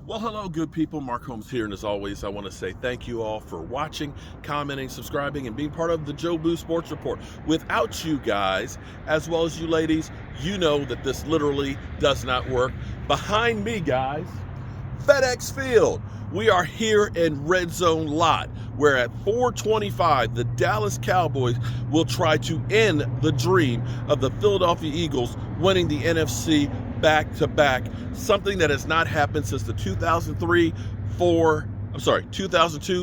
Well, hello, good people. Mark Holmes here, and as always, I want to say thank you all for watching, commenting, subscribing, and being part of the Joe Boo Sports Report. Without you guys, as well as you ladies, you know that this literally does not work. Behind me, guys, FedEx Field. We are here in Red Zone Lot, where at 4:25, the Dallas Cowboys will try to end the dream of the Philadelphia Eagles winning the NFC back-to-back, something that has not happened since the 2002,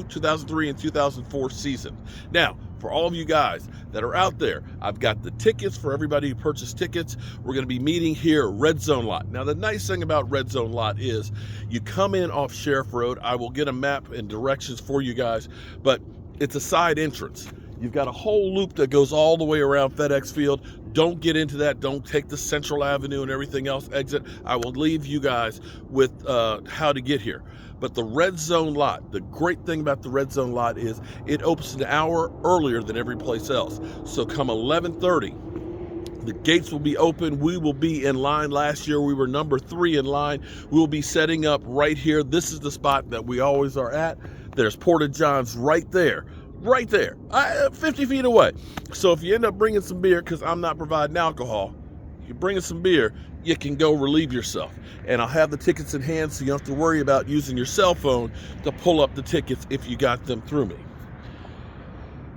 2003, and 2004 season. Now, for all of you guys that are out there, I've got the tickets for everybody who purchased tickets. We're going to be meeting here at Red Zone Lot. Now, the nice thing about Red Zone Lot is you come in off Sheriff Road. I will get a map and directions for you guys, but it's a side entrance. You've got a whole loop that goes all the way around FedEx Field. Don't get into that. Don't take the Central Avenue and everything else exit. I will leave you guys with how to get here. But the Red Zone Lot, the great thing about the Red Zone Lot is it opens an hour earlier than every place else. So come 11:30, the gates will be open. We will be in line. Last year we were number 3 in line. We will be setting up right here. This is the spot that we always are at. There's Porta John's right there. 50 feet away. So if you end up bringing some beer, because I'm not providing alcohol, if you're bringing some beer, you can go relieve yourself. And I'll have the tickets in hand, so you don't have to worry about using your cell phone to pull up the tickets if you got them through me.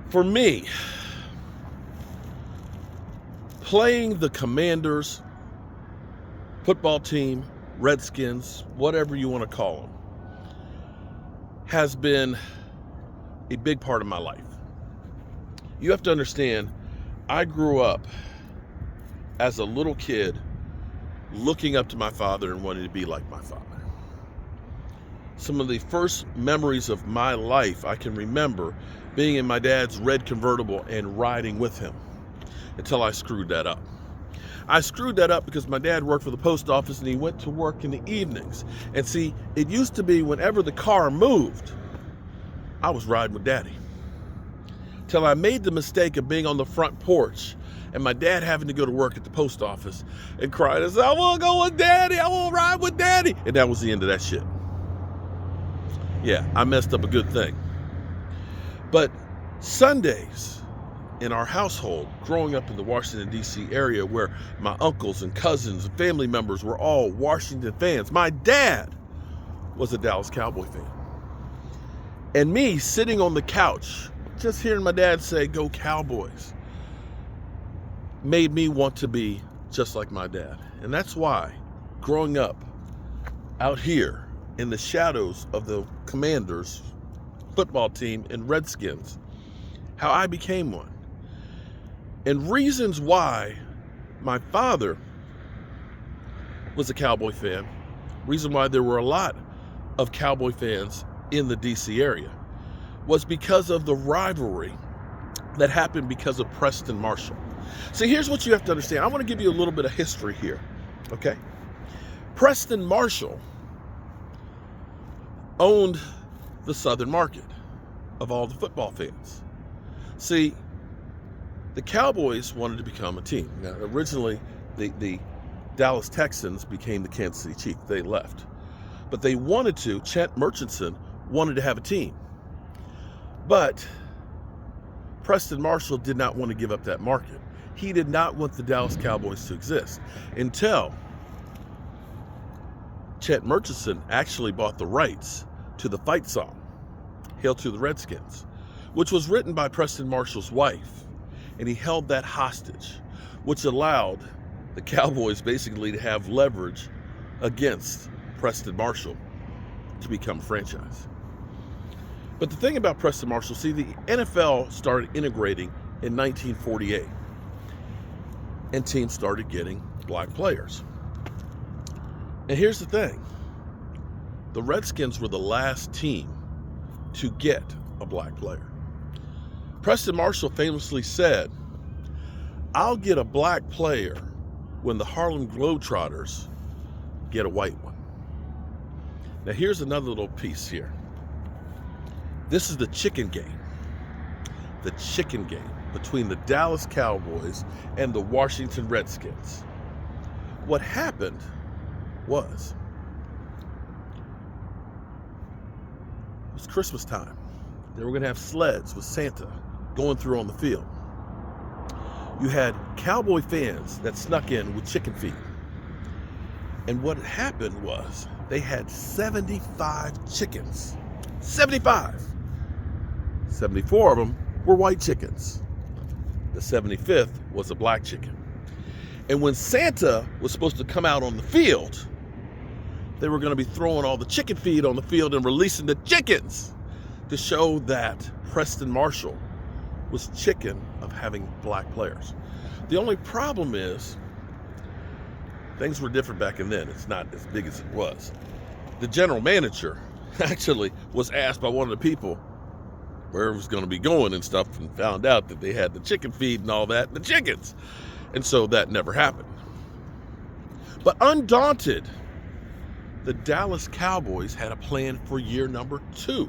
For me, playing the Commanders football team, Redskins, whatever you want to call them, has been a big part of my life. You have to understand, I grew up as a little kid looking up to my father and wanting to be like my father. Some of the first memories of my life I can remember being in my dad's red convertible and riding with him until I screwed that up. I screwed that up because my dad worked for the post office and he went to work in the evenings. And see, it used to be whenever the car moved, I was riding with Daddy. Till I made the mistake of being on the front porch and my dad having to go to work at the post office and crying and said, I want to go with Daddy, I want to ride with Daddy. And that was the end of that shit. Yeah, I messed up a good thing. But Sundays in our household, growing up in the Washington, D.C. area where my uncles and cousins and family members were all Washington fans, my dad was a Dallas Cowboy fan. And me sitting on the couch, just hearing my dad say, go Cowboys, made me want to be just like my dad. And that's why, growing up out here in the shadows of the Commanders football team and Redskins, how I became one. And reasons why my father was a Cowboy fan, reason why there were a lot of Cowboy fans in the DC area, was because of the rivalry that happened because of Preston Marshall. See, here's what you have to understand. I want to give you a little bit of history here, okay? Preston Marshall owned the southern market of all the football fans. See, the Cowboys wanted to become a team. Now, originally, the Dallas Texans became the Kansas City Chiefs. They left. But they wanted to, Chet Murchison wanted to have a team. But Preston Marshall did not want to give up that market. He did not want the Dallas Cowboys to exist until Chet Murchison actually bought the rights to the fight song, Hail to the Redskins, which was written by Preston Marshall's wife. And he held that hostage, which allowed the Cowboys basically to have leverage against Preston Marshall to become a franchise. But the thing about Preston Marshall, see, the NFL started integrating in 1948, and teams started getting black players. And here's the thing. The Redskins were the last team to get a black player. Preston Marshall famously said, I'll get a black player when the Harlem Globetrotters get a white one. Now here's another little piece here. This is the chicken game. The chicken game between the Dallas Cowboys and the Washington Redskins. What happened was was Christmas time. They were going to have sleds with Santa going through on the field. You had Cowboy fans that snuck in with chicken feet. And what happened was they had 75 chickens. 75. 74 of them were white chickens. The 75th was a black chicken. And when Santa was supposed to come out on the field, they were going to be throwing all the chicken feed on the field and releasing the chickens to show that Preston Marshall was chicken of having black players. The only problem is things were different back then. It's not as big as it was. The general manager actually was asked by one of the people where it was going to be going and stuff, and found out that they had the chicken feed and all that, and the chickens. And so that never happened. But undaunted, the Dallas Cowboys had a plan for year number 2.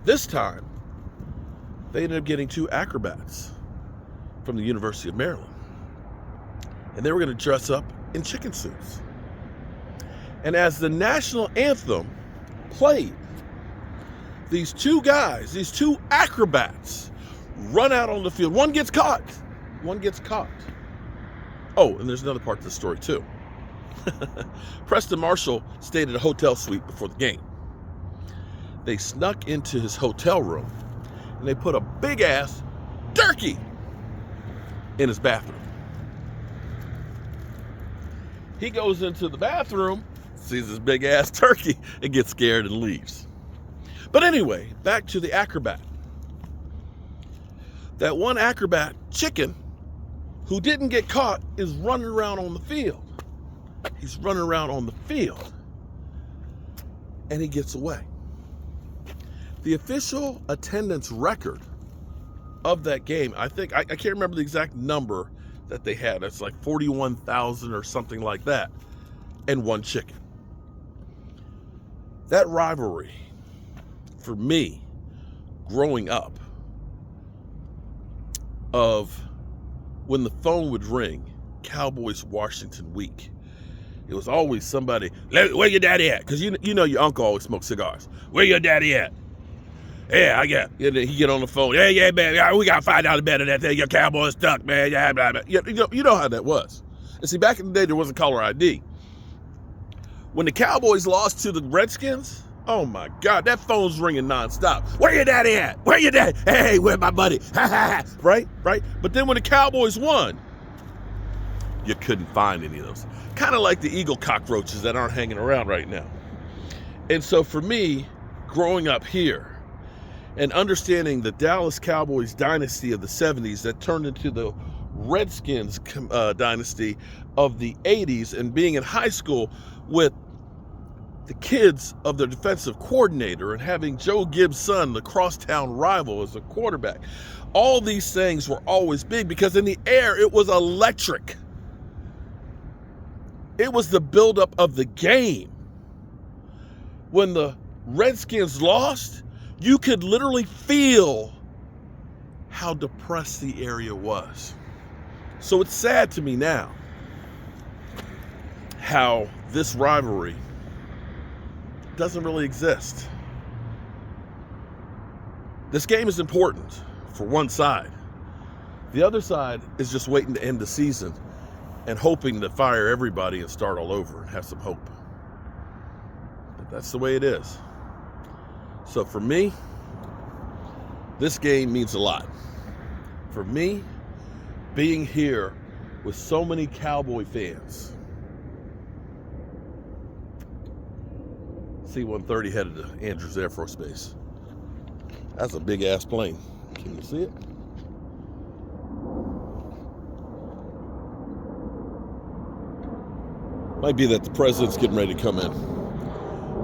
This time, they ended up getting 2 acrobats from the University of Maryland. And they were going to dress up in chicken suits. And as the national anthem played, these 2 guys, these 2 acrobats, run out on the field. One gets caught. Oh, and there's another part to the story too. Preston Marshall stayed at a hotel suite before the game. They snuck into his hotel room and they put a big ass turkey in his bathroom. He goes into the bathroom, sees this big ass turkey, and gets scared and leaves. But anyway, back to the acrobat. That one acrobat chicken who didn't get caught is running around on the field. He's running around on the field and he gets away. The official attendance record of that game, I can't remember the exact number that they had. It's like 41,000 or something like that, and 1 chicken. That rivalry, for me, growing up, of when the phone would ring, Cowboys Washington week, it was always somebody, where your daddy at? Because you know your uncle always smoked cigars. Where your daddy at? Yeah, I get. He get on the phone. Yeah, man. We got $5 bet on that thing. Your Cowboys stuck, man. Yeah, blah, blah. You know how that was. And see, back in the day, there wasn't caller ID. When the Cowboys lost to the Redskins, oh my God, that phone's ringing nonstop. Where your daddy at? Where your daddy? Hey, where's my buddy? Right. But then when the Cowboys won, you couldn't find any of those. Kind of like the eagle cockroaches that aren't hanging around right now. And so for me, growing up here, and understanding the Dallas Cowboys dynasty of the 70s that turned into the Redskins dynasty of the 80s, and being in high school with the kids of their defensive coordinator and having Joe Gibbs' son, the crosstown rival, as a quarterback. All these things were always big because in the air, it was electric. It was the buildup of the game. When the Redskins lost, you could literally feel how depressed the area was. So it's sad to me now how this rivalry doesn't really exist. This game is important for one side. The other side is just waiting to end the season and hoping to fire everybody and start all over and have some hope. But that's the way it is. So for me, this game means a lot. For me, being here with so many Cowboy fans. C-130 headed to Andrews Air Force Base. That's a big ass plane. Can you see it? Might be that the president's getting ready to come in,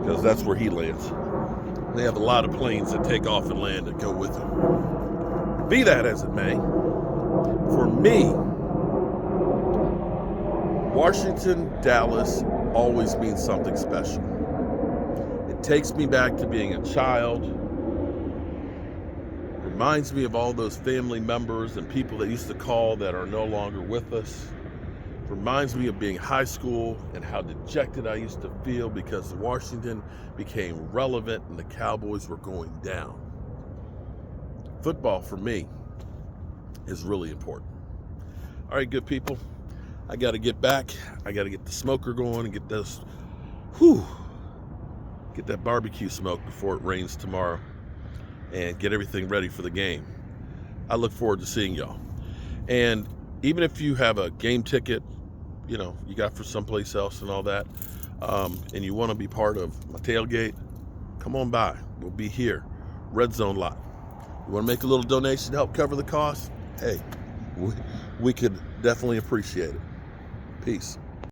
because that's where he lands. They have a lot of planes that take off and land that go with him. Be that as it may, for me, Washington, Dallas always means something special. It takes me back to being a child. Reminds me of all those family members and people that used to call that are no longer with us. Reminds me of being high school and how dejected I used to feel because Washington became relevant and the Cowboys were going down. Football for me is really important. All right, good people. I got to get back. I got to get the smoker going and get that barbecue smoke before it rains tomorrow and get everything ready for the game. I look forward to seeing y'all. And even if you have a game ticket, you got for someplace else and all that, and you want to be part of my tailgate, come on by. We'll be here, Red Zone lot. You want to make a little donation to help cover the cost? Hey, we could definitely appreciate it. Peace.